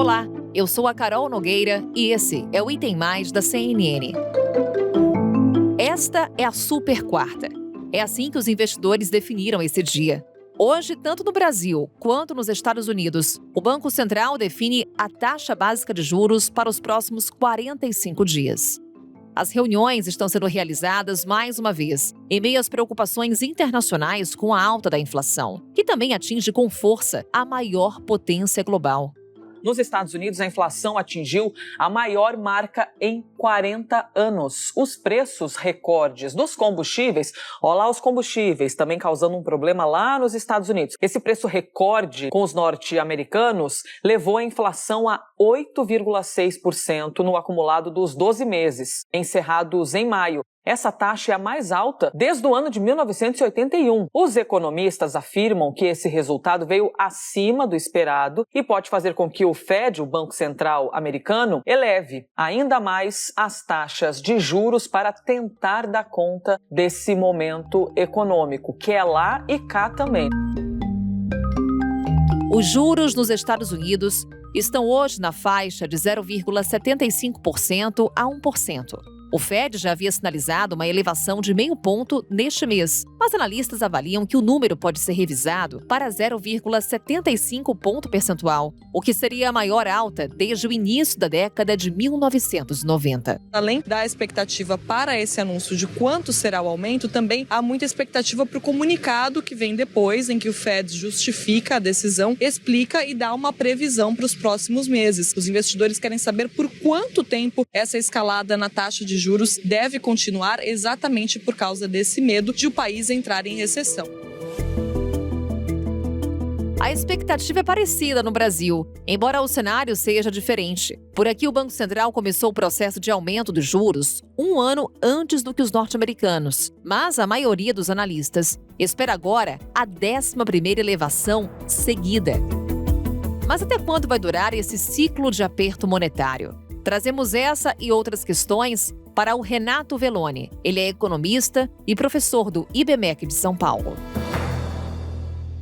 Olá, eu sou a Carol Nogueira e esse é o Item Mais da CNN. Esta é a super quarta. É assim que os investidores definiram esse dia. Hoje, tanto no Brasil quanto nos Estados Unidos, o Banco Central define a taxa básica de juros para os próximos 45 dias. As reuniões estão sendo realizadas mais uma vez, em meio às preocupações internacionais com a alta da inflação, que também atinge com força a maior potência global. Nos Estados Unidos, a inflação atingiu a maior marca em 40 anos. Os preços recordes dos combustíveis, os combustíveis também causando um problema lá nos Estados Unidos. Esse preço recorde com os norte-americanos levou a inflação a 8,6% no acumulado dos 12 meses, encerrados em maio. Essa taxa é a mais alta desde o ano de 1981. Os economistas afirmam que esse resultado veio acima do esperado e pode fazer com que o Fed, o Banco Central americano, eleve ainda mais as taxas de juros para tentar dar conta desse momento econômico, que é lá e cá também. Os juros nos Estados Unidos estão hoje na faixa de 0,75% a 1%. O Fed já havia sinalizado uma elevação de 0,5 ponto neste mês, mas analistas avaliam que o número pode ser revisado para 0,75 ponto percentual, o que seria a maior alta desde o início da década de 1990. Além da expectativa para esse anúncio de quanto será o aumento, também há muita expectativa para o comunicado que vem depois, em que o Fed justifica a decisão, explica e dá uma previsão para os próximos meses. Os investidores querem saber por quanto tempo essa escalada na taxa de juros deve continuar, exatamente por causa desse medo de o país entrar em recessão. A expectativa é parecida no Brasil, embora o cenário seja diferente. Por aqui, o Banco Central começou o processo de aumento dos juros um ano antes do que os norte-americanos. Mas a maioria dos analistas espera agora a 11ª elevação seguida. Mas até quando vai durar esse ciclo de aperto monetário? Trazemos essa e outras questões para o Renato Veloni. Ele é economista e professor do IBMEC de São Paulo.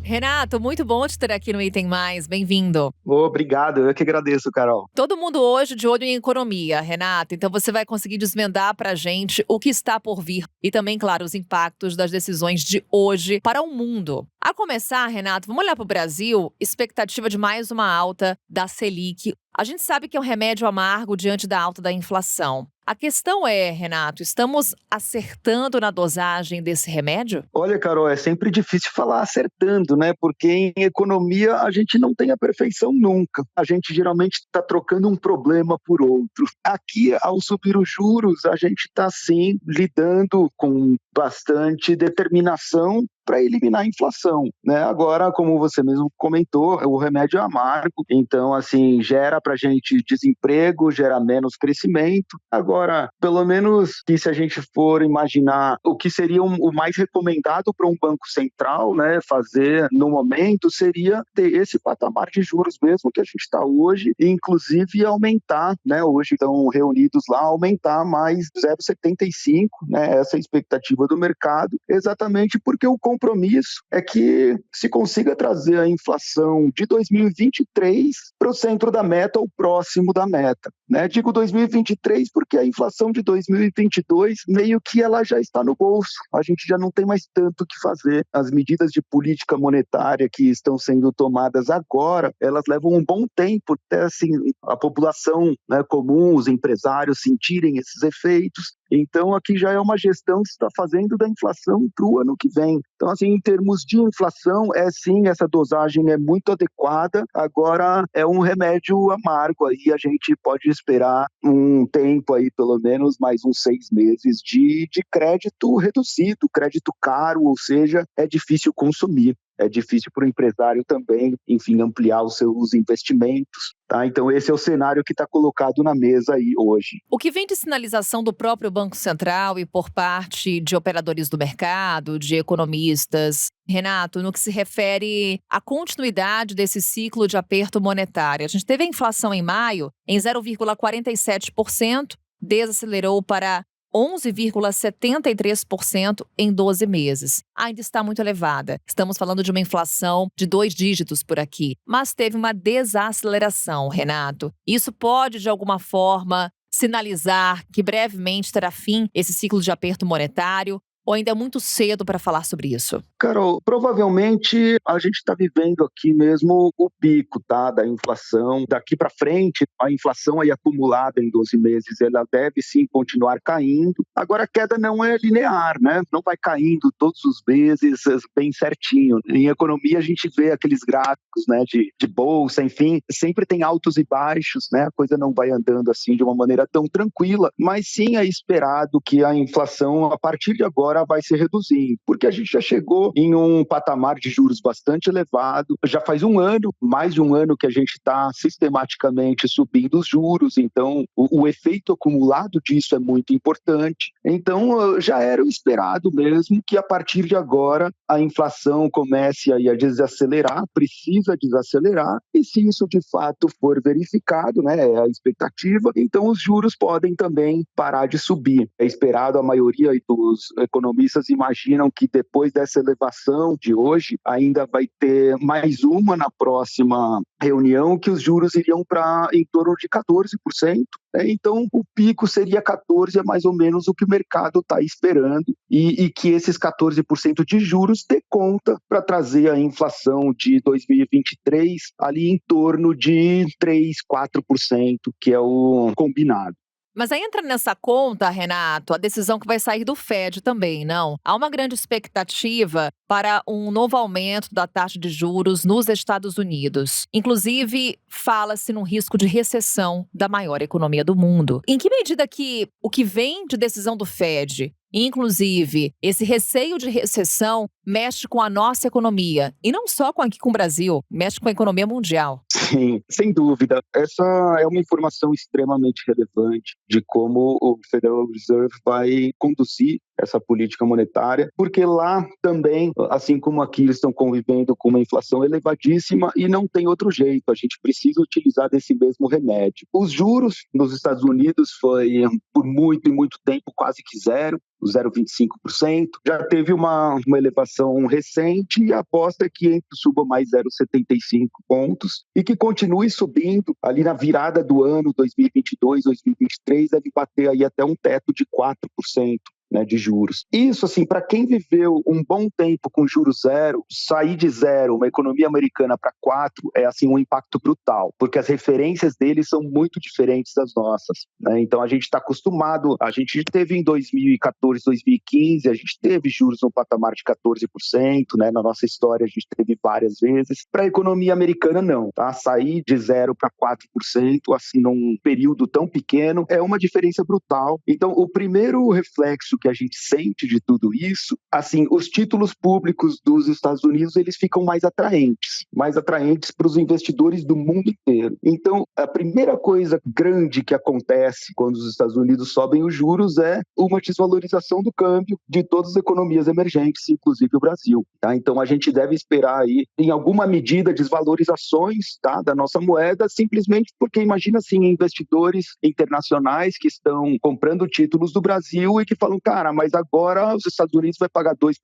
Renato, muito bom te ter aqui no Item Mais. Bem-vindo. Obrigado, eu que agradeço, Carol. Todo mundo hoje de olho em economia, Renato. Então você vai conseguir desvendar para a gente o que está por vir e também, claro, os impactos das decisões de hoje para o mundo. A começar, Renato, vamos olhar para o Brasil. Expectativa de mais uma alta da Selic. A gente sabe que é um remédio amargo diante da alta da inflação. A questão é, Renato, estamos acertando na dosagem desse remédio? Olha, Carol, é sempre difícil falar acertando, né? Porque em economia a gente não tem a perfeição nunca. A gente geralmente está trocando um problema por outro. Aqui, ao subir os juros, a gente está, sim, lidando com bastante determinação para eliminar a inflação, né? Agora, como você mesmo comentou, o remédio é amargo, então, assim, gera para a gente desemprego, gera menos crescimento. Agora, pelo menos que se a gente for imaginar o que seria o mais recomendado para um banco central, né, fazer no momento, seria ter esse patamar de juros mesmo que a gente está hoje, e inclusive aumentar, né? Hoje estão reunidos lá, aumentar mais 0,75, né? Essa é a expectativa do mercado, exatamente porque o compromisso é que se consiga trazer a inflação de 2023 para o centro da meta ou próximo da meta, né? Digo 2023 porque a inflação de 2022 meio que ela já está no bolso, a gente já não tem mais tanto o que fazer. As medidas de política monetária que estão sendo tomadas agora, elas levam um bom tempo até assim, a população, né, comum, os empresários sentirem esses efeitos. Então, aqui já é uma gestão que se está fazendo da inflação para o ano que vem. Então, assim, em termos de inflação, sim, essa dosagem é muito adequada. Agora, é um remédio amargo aí, a gente pode esperar um tempo aí, pelo menos mais uns 6 meses de crédito reduzido, crédito caro, ou seja, é difícil consumir. É difícil para o empresário também, enfim, ampliar os seus investimentos, tá? Então esse é o cenário que está colocado na mesa aí hoje. O que vem de sinalização do próprio Banco Central e por parte de operadores do mercado, de economistas, Renato, no que se refere à continuidade desse ciclo de aperto monetário? A gente teve a inflação em maio em 0,47%, desacelerou para 11,73% em 12 meses. Ainda está muito elevada. Estamos falando de uma inflação de 2 dígitos por aqui, mas teve uma desaceleração, Renato. Isso pode, de alguma forma, sinalizar que brevemente terá fim esse ciclo de aperto monetário? Ou ainda é muito cedo para falar sobre isso? Carol, provavelmente a gente está vivendo aqui mesmo o pico, tá, da inflação. Daqui para frente, a inflação aí acumulada em 12 meses, ela deve sim continuar caindo. Agora, a queda não é linear, né? Não vai caindo todos os meses bem certinho. Em economia, a gente vê aqueles gráficos, né, de bolsa, enfim, sempre tem altos e baixos, né? A coisa não vai andando assim de uma maneira tão tranquila, mas sim é esperado que a inflação, a partir de agora, vai se reduzir, porque a gente já chegou em um patamar de juros bastante elevado, já faz um ano, mais de um ano que a gente está sistematicamente subindo os juros, então o efeito acumulado disso é muito importante, então já era o esperado mesmo que a partir de agora a inflação comece aí a desacelerar, precisa desacelerar, e se isso de fato for verificado, né, é a expectativa, então os juros podem também parar de subir. É esperado, a maioria dos economistas imaginam que depois dessa elevação de hoje, ainda vai ter mais uma na próxima reunião, que os juros iriam para em torno de 14%. Então, o pico seria 14%, é mais ou menos o que o mercado está esperando, e que esses 14% de juros dê conta para trazer a inflação de 2023 ali em torno de 3%, 4%, que é o combinado. Mas aí entra nessa conta, Renato, a decisão que vai sair do Fed também, não? Há uma grande expectativa para um novo aumento da taxa de juros nos Estados Unidos. Inclusive, fala-se num risco de recessão da maior economia do mundo. Em que medida que o que vem de decisão do Fed, inclusive esse receio de recessão, mexe com a nossa economia? E não só aqui com o Brasil, mexe com a economia mundial. Sim, sem dúvida. Essa é uma informação extremamente relevante de como o Federal Reserve vai conduzir essa política monetária, porque lá também, assim como aqui, eles estão convivendo com uma inflação elevadíssima e não tem outro jeito, a gente precisa utilizar desse mesmo remédio. Os juros nos Estados Unidos foi por muito e muito tempo quase que zero, 0,25%. Já teve uma elevação recente e a aposta é que suba mais 0,75 pontos e que continue subindo ali na virada do ano 2022, 2023, deve bater aí até um teto de 4%. Né, de juros. Isso, assim, para quem viveu um bom tempo com juros zero, sair de zero, uma economia americana para 4, é assim um impacto brutal, porque as referências deles são muito diferentes das nossas. Né? Então a gente está acostumado, a gente teve em 2014, 2015, a gente teve juros no patamar de 14%, né? Na nossa história a gente teve várias vezes. Para a economia americana não, tá? Sair de 0 para 4%, assim, num período tão pequeno, é uma diferença brutal. Então o primeiro reflexo que a gente sente de tudo isso, assim, os títulos públicos dos Estados Unidos, eles ficam mais atraentes para os investidores do mundo inteiro. Então, a primeira coisa grande que acontece quando os Estados Unidos sobem os juros é uma desvalorização do câmbio de todas as economias emergentes, inclusive o Brasil. Tá? Então, a gente deve esperar aí, em alguma medida, desvalorizações, tá, da nossa moeda, simplesmente porque, imagina assim, investidores internacionais que estão comprando títulos do Brasil e que falam, cara, mas agora os Estados Unidos vai pagar 2%,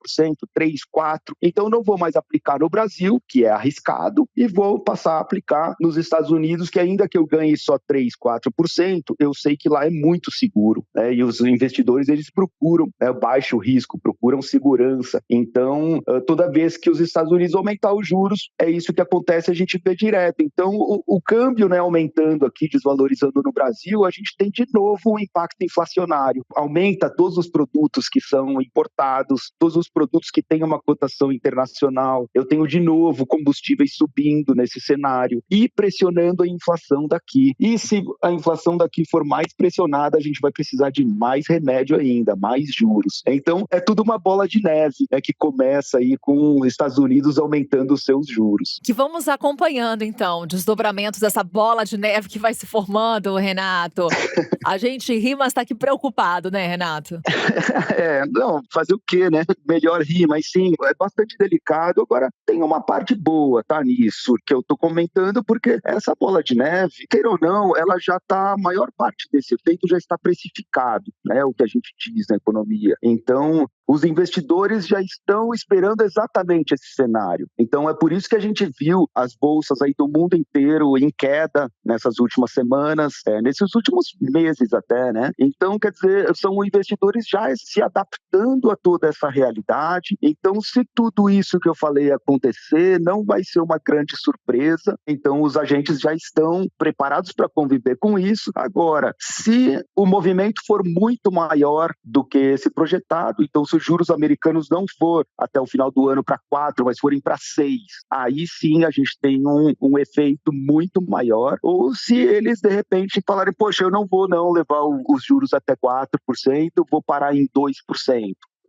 3%, 4%, então não vou mais aplicar no Brasil, que é arriscado, e vou passar a aplicar nos Estados Unidos, que ainda que eu ganhe só 3%, 4%, eu sei que lá é muito seguro, né? E os investidores, eles procuram, né, baixo risco, procuram segurança. Então, toda vez que os Estados Unidos aumentar os juros, é isso que acontece, a gente vê direto. Então, o câmbio, né, aumentando aqui, desvalorizando no Brasil, a gente tem de novo um impacto inflacionário. Aumenta todos os produtos que são importados, todos os produtos que têm uma cotação internacional. Eu tenho de novo combustíveis subindo nesse cenário e pressionando a inflação daqui. E se a inflação daqui for mais pressionada, a gente vai precisar de mais remédio ainda, mais juros. Então, é tudo uma bola de neve, né, que começa aí com os Estados Unidos aumentando os seus juros. Que vamos acompanhando, então, desdobramentos dessa bola de neve que vai se formando, Renato. A gente ri, mas tá aqui preocupado, né, Renato? Não, fazer o quê, né? Melhor rir, mas sim, é bastante delicado. Agora, tem uma parte boa, tá, nisso, que eu tô comentando, porque essa bola de neve, queira ou não, ela já tá, a maior parte desse efeito já está precificado, né? O que a gente diz na economia. Então, os investidores já estão esperando exatamente esse cenário. Então, é por isso que a gente viu as bolsas aí do mundo inteiro em queda nessas últimas semanas, nesses últimos meses até, né? Então, quer dizer, são investidores já se adaptando a toda essa realidade. Então, se tudo isso que eu falei acontecer, não vai ser uma grande surpresa. Então, os agentes já estão preparados para conviver com isso. Agora, se o movimento for muito maior do que esse projetado, então se os juros americanos não for até o final do ano para 4, mas forem para 6, aí sim a gente tem um efeito muito maior. Ou se eles, de repente, falarem, poxa, eu não vou levar os juros até 4%, vou parar em 2%.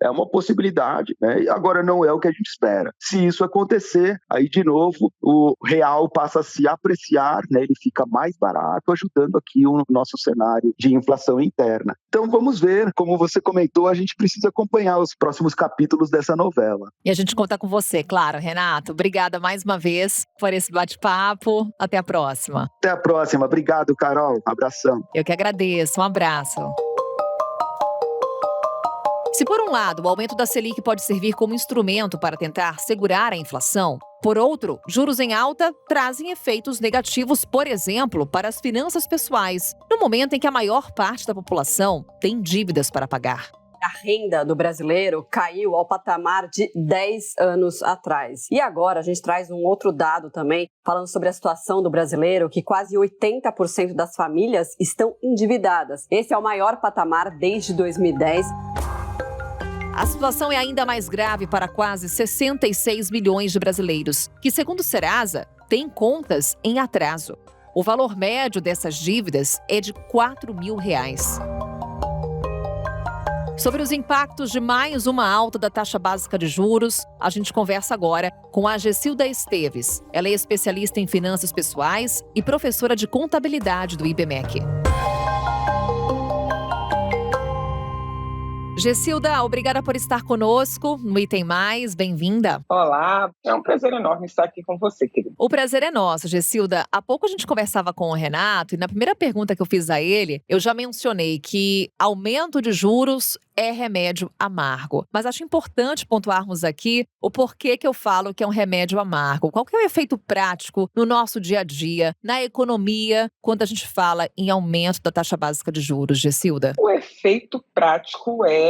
É uma possibilidade, né? E agora não é o que a gente espera. Se isso acontecer, aí de novo o real passa a se apreciar, né? Ele fica mais barato, ajudando aqui o nosso cenário de inflação interna. Então vamos ver, como você comentou, a gente precisa acompanhar os próximos capítulos dessa novela. E a gente conta com você, claro, Renato. Obrigada mais uma vez por esse bate-papo. Até a próxima. Até a próxima. Obrigado, Carol. Abração. Eu que agradeço. Um abraço. Se por um lado o aumento da Selic pode servir como instrumento para tentar segurar a inflação, por outro, juros em alta trazem efeitos negativos, por exemplo, para as finanças pessoais, no momento em que a maior parte da população tem dívidas para pagar. A renda do brasileiro caiu ao patamar de 10 anos atrás. E agora a gente traz um outro dado também, falando sobre a situação do brasileiro, que quase 80% das famílias estão endividadas. Esse é o maior patamar desde 2010. A situação é ainda mais grave para quase 66 milhões de brasileiros, que, segundo o Serasa, têm contas em atraso. O valor médio dessas dívidas é de R$ 4.000. Sobre os impactos de mais uma alta da taxa básica de juros, a gente conversa agora com a Gessilda Esteves. Ela é especialista em finanças pessoais e professora de contabilidade do IBMEC. Gessilda, obrigada por estar conosco no Item Mais, bem-vinda. Olá, é um prazer enorme estar aqui com você, querida. O prazer é nosso, Gessilda. Há pouco a gente conversava com o Renato e na primeira pergunta que eu fiz a ele, eu já mencionei que aumento de juros é remédio amargo. Mas acho importante pontuarmos aqui o porquê que eu falo que é um remédio amargo. Qual que é o efeito prático no nosso dia a dia, na economia, quando a gente fala em aumento da taxa básica de juros, Gessilda? O efeito prático é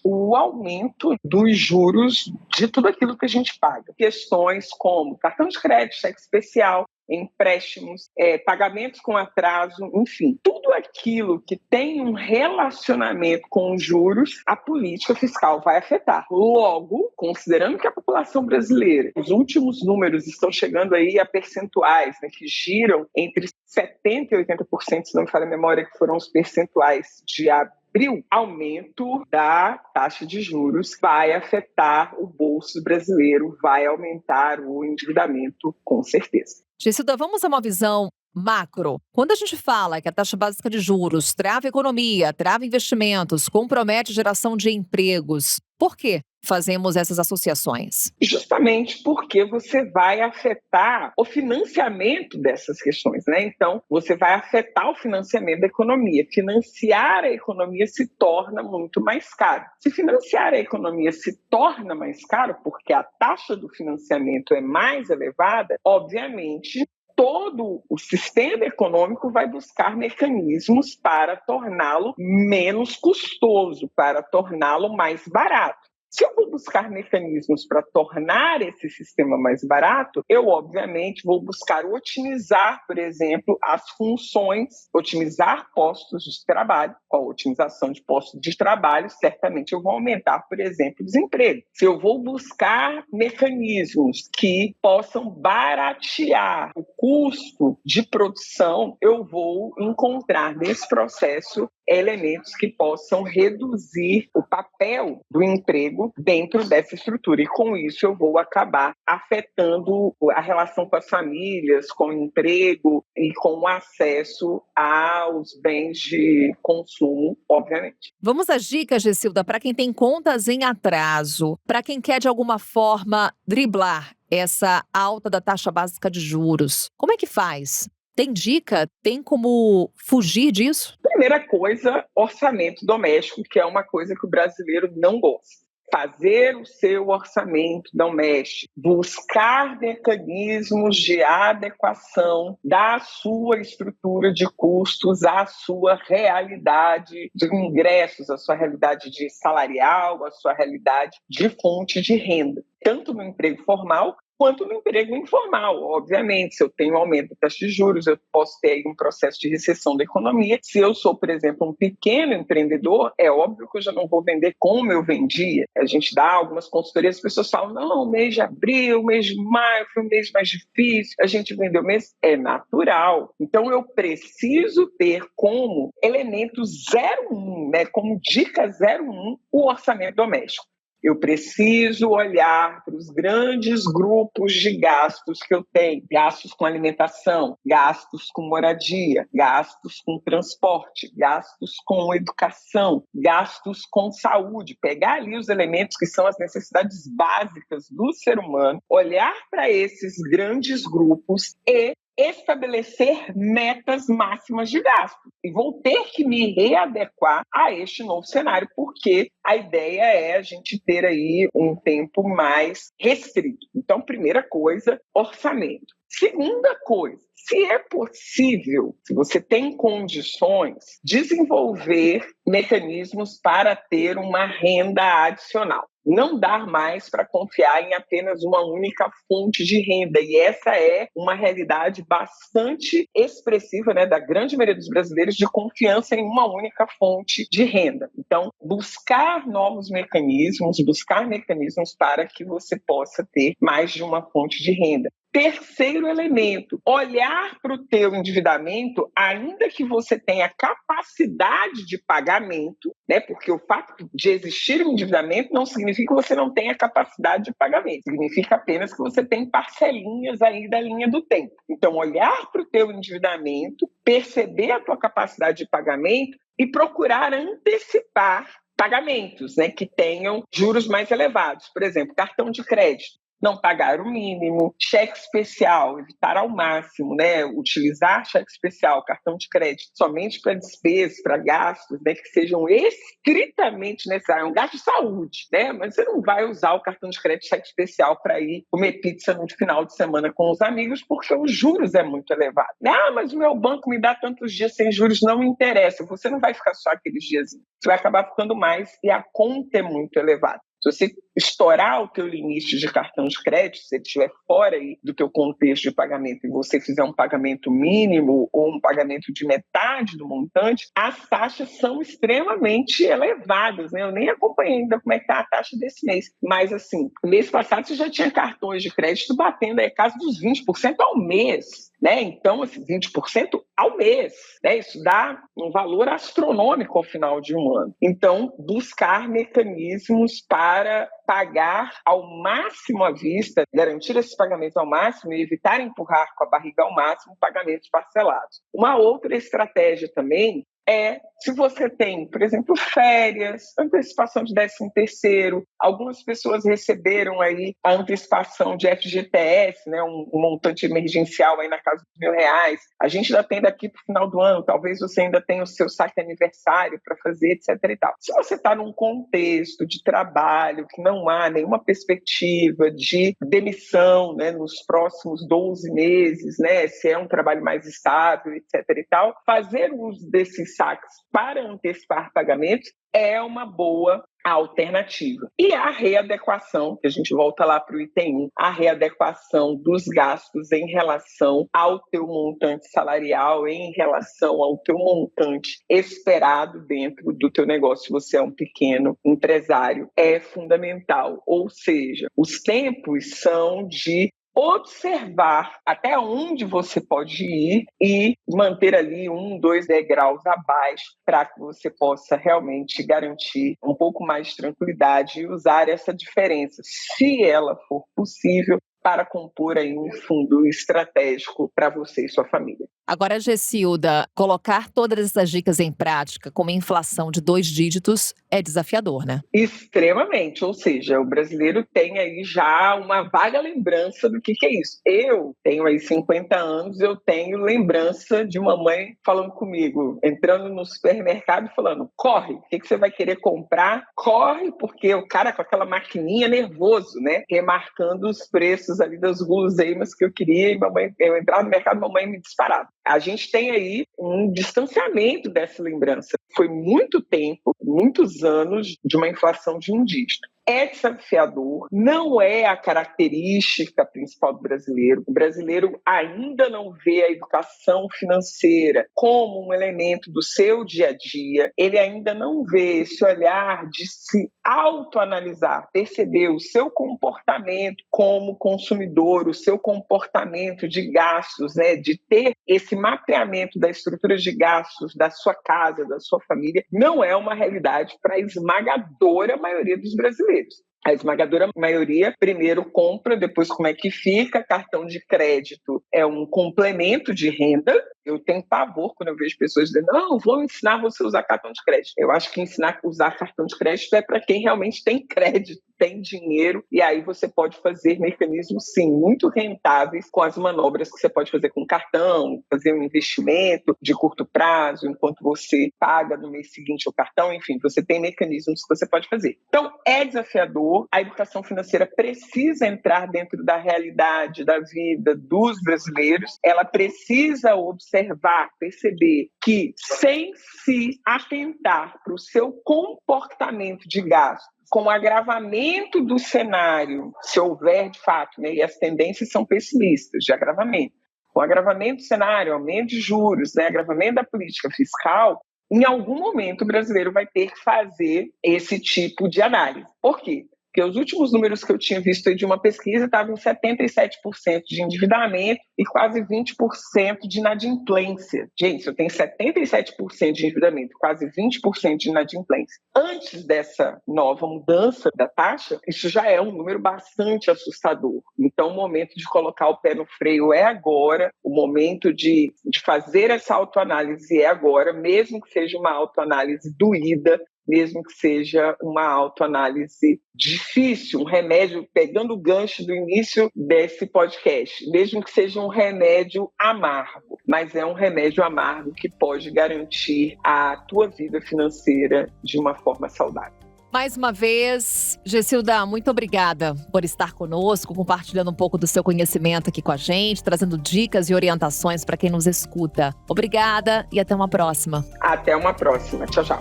o aumento dos juros de tudo aquilo que a gente paga. Questões como cartão de crédito, cheque especial, empréstimos, pagamentos com atraso, enfim, tudo aquilo que tem um relacionamento com os juros, a política fiscal vai afetar. Logo, considerando que a população brasileira, os últimos números estão chegando aí a percentuais, né, que giram entre 70% e 80%, se não me falha a memória, que foram os percentuais de abril, aumento da taxa de juros vai afetar o bolso brasileiro, vai aumentar o endividamento, com certeza. Gessilda, vamos a uma visão macro. Quando a gente fala que a taxa básica de juros trava a economia, trava investimentos, compromete a geração de empregos, por quê fazemos essas associações? Justamente porque você vai afetar o financiamento dessas questões, né? Então, você vai afetar o financiamento da economia. Financiar a economia se torna muito mais caro. Se financiar a economia se torna mais caro, porque a taxa do financiamento é mais elevada, obviamente, todo o sistema econômico vai buscar mecanismos para torná-lo menos custoso, para torná-lo mais barato. Se eu vou buscar mecanismos para tornar esse sistema mais barato, eu, obviamente, vou buscar otimizar, por exemplo, as funções, otimizar postos de trabalho. Com a otimização de postos de trabalho, certamente eu vou aumentar, por exemplo, o desemprego. Se eu vou buscar mecanismos que possam baratear o custo de produção, eu vou encontrar nesse processo elementos que possam reduzir o papel do emprego dentro dessa estrutura. E com isso eu vou acabar afetando a relação com as famílias, com o emprego e com o acesso aos bens de consumo, obviamente. Vamos às dicas, Gessilda, para quem tem contas em atraso, para quem quer de alguma forma driblar essa alta da taxa básica de juros. Como é que faz? Tem dica? Tem como fugir disso? Primeira coisa, orçamento doméstico, que é uma coisa que o brasileiro não gosta. Fazer o seu orçamento doméstico, buscar mecanismos de adequação da sua estrutura de custos à sua realidade de ingressos, à sua realidade de salarial, à sua realidade de fonte de renda, tanto no emprego formal quanto no emprego informal. Obviamente, se eu tenho aumento da taxa de juros, eu posso ter aí um processo de recessão da economia. Se eu sou, por exemplo, um pequeno empreendedor, é óbvio que eu já não vou vender como eu vendia. A gente dá algumas consultorias, as pessoas falam, não, o mês de abril, o mês de maio foi um mês mais difícil, a gente vendeu o mês. É natural. Então, eu preciso ter como elemento 01, né, como dica 01, o orçamento doméstico. Eu preciso olhar para os grandes grupos de gastos que eu tenho. Gastos com alimentação, gastos com moradia, gastos com transporte, gastos com educação, gastos com saúde. Pegar ali os elementos que são as necessidades básicas do ser humano, olhar para esses grandes grupos e estabelecer metas máximas de gasto. E vou ter que me readequar a este novo cenário, porque a ideia é a gente ter aí um tempo mais restrito. Então, primeira coisa, orçamento. Segunda coisa, se é possível, se você tem condições, desenvolver mecanismos para ter uma renda adicional. Não dar mais para confiar em apenas uma única fonte de renda. E essa é uma realidade bastante expressiva, né, da grande maioria dos brasileiros, de confiança em uma única fonte de renda. Então, buscar novos mecanismos, buscar mecanismos para que você possa ter mais de uma fonte de renda. Terceiro elemento, olhar para o teu endividamento, ainda que você tenha capacidade de pagamento, né? Porque o fato de existir um endividamento não significa que você não tenha capacidade de pagamento, significa apenas que você tem parcelinhas aí da linha do tempo. Então, olhar para o teu endividamento, perceber a tua capacidade de pagamento e procurar antecipar pagamentos, né, que tenham juros mais elevados. Por exemplo, cartão de crédito. Não pagar o mínimo, cheque especial, evitar ao máximo, né, utilizar cheque especial, cartão de crédito, somente para despesas, para gastos, né, que sejam estritamente necessários, um gasto de saúde, né, mas você não vai usar o cartão de crédito, cheque especial para ir comer pizza no final de semana com os amigos, porque os juros é muito elevado. Ah, mas o meu banco me dá tantos dias sem juros, não me interessa, você não vai ficar só aqueles dias, você vai acabar ficando mais e a conta é muito elevada. Se você estourar o teu limite de cartão de crédito, se ele estiver fora aí do teu contexto de pagamento e você fizer um pagamento mínimo ou um pagamento de metade do montante, as taxas são extremamente elevadas, né? Eu nem acompanhei ainda como é que está a taxa desse mês. Mas, assim, mês passado você já tinha cartões de crédito batendo aí casa dos 20% ao mês, né? Então, assim, 20% ao mês, né? Isso dá um valor astronômico ao final de um ano. Então, buscar mecanismos para pagar ao máximo à vista, garantir esses pagamentos ao máximo e evitar empurrar com a barriga ao máximo pagamentos parcelados. Uma outra estratégia também é, se você tem, por exemplo, férias, antecipação de 13º, algumas pessoas receberam aí a antecipação de FGTS, né, um montante emergencial aí na casa dos R$1.000. A gente ainda tem daqui para o final do ano, talvez você ainda tenha o seu saque aniversário para fazer, etc. e tal. Se você está num contexto de trabalho que não há nenhuma perspectiva de demissão, né, nos próximos 12 meses, né, se é um trabalho mais estável, etc. e tal, fazer uso desses saques para antecipar pagamentos é uma boa alternativa. E a readequação, que a gente volta lá para o item 1, a readequação dos gastos em relação ao teu montante salarial, em relação ao teu montante esperado dentro do teu negócio, se você é um pequeno empresário, é fundamental. Ou seja, os tempos são de observar até onde você pode ir e manter ali 1, 2 degraus abaixo para que você possa realmente garantir um pouco mais de tranquilidade e usar essa diferença, se ela for possível, para compor aí um fundo estratégico para você e sua família. Agora, Gessilda, colocar todas essas dicas em prática com uma inflação de 2 dígitos é desafiador, né? Extremamente, ou seja, o brasileiro tem aí já uma vaga lembrança do que é isso. Eu tenho aí 50 anos, eu tenho lembrança de mamãe falando comigo, entrando no supermercado e falando, corre, o que você vai querer comprar? Corre, porque o cara com aquela maquininha nervoso, né? Remarcando os preços ali das guloseimas que eu queria e eu entrava no mercado, mamãe me disparava. A gente tem aí um distanciamento dessa lembrança. Foi muito tempo, muitos anos de uma inflação de 1 dígito. É desafiador, não é a característica principal do brasileiro. O brasileiro ainda não vê a educação financeira como um elemento do seu dia a dia. Ele ainda não vê esse olhar de se autoanalisar, perceber o seu comportamento como consumidor, o seu comportamento de gastos, né? De ter esse mapeamento da estrutura de gastos da sua casa, da sua família, não é uma realidade para a esmagadora maioria dos brasileiros. A esmagadora maioria primeiro compra, depois como é que fica. Cartão de crédito é um complemento de renda. Eu tenho pavor quando eu vejo pessoas dizendo, não, vou ensinar você a usar cartão de crédito. Eu acho que ensinar a usar cartão de crédito é para quem realmente tem crédito, tem dinheiro, e aí você pode fazer mecanismos, sim, muito rentáveis com as manobras que você pode fazer com cartão, fazer um investimento de curto prazo, enquanto você paga no mês seguinte o cartão, enfim, você tem mecanismos que você pode fazer. Então, é desafiador, a educação financeira precisa entrar dentro da realidade da vida dos brasileiros, ela precisa observar, perceber que sem se atentar para o seu comportamento de gasto, com o agravamento do cenário, se houver de fato, né, e as tendências são pessimistas de agravamento, com o agravamento do cenário, aumento de juros, né, agravamento da política fiscal, em algum momento o brasileiro vai ter que fazer esse tipo de análise. Por quê? Porque os últimos números que eu tinha visto aí de uma pesquisa estavam em 77% de endividamento e quase 20% de inadimplência. Gente, eu tenho 77% de endividamento e quase 20% de inadimplência. Antes dessa nova mudança da taxa, isso já é um número bastante assustador. Então, o momento de colocar o pé no freio é agora, o momento de fazer essa autoanálise é agora, mesmo que seja uma autoanálise doída, mesmo que seja uma autoanálise difícil, um remédio, pegando o gancho do início desse podcast, mesmo que seja um remédio amargo, mas é um remédio amargo que pode garantir a tua vida financeira de uma forma saudável. Mais uma vez, Gessilda, muito obrigada por estar conosco, compartilhando um pouco do seu conhecimento aqui com a gente, trazendo dicas e orientações para quem nos escuta. Obrigada e até uma próxima. Até uma próxima. Tchau, tchau.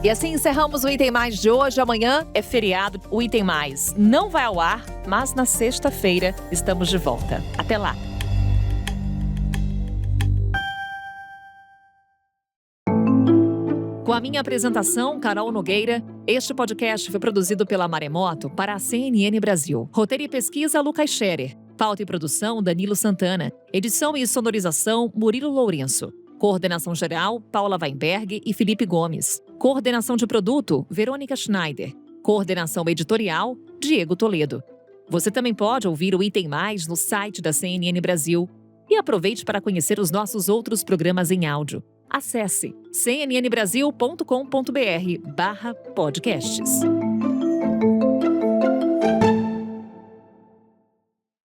E assim encerramos o Item Mais de hoje. Amanhã é feriado. O Item Mais não vai ao ar, mas na sexta-feira estamos de volta. Até lá! Com a minha apresentação, Carol Nogueira, este podcast foi produzido pela Maremoto para a CNN Brasil. Roteiro e pesquisa, Lucas Scherer. Pauta e produção, Danilo Santana. Edição e sonorização, Murilo Lourenço. Coordenação geral, Paula Weinberg e Felipe Gomes. Coordenação de produto, Verônica Schneider. Coordenação editorial, Diego Toledo. Você também pode ouvir o Item Mais no site da CNN Brasil. E aproveite para conhecer os nossos outros programas em áudio. Acesse cnnbrasil.com.br/podcasts.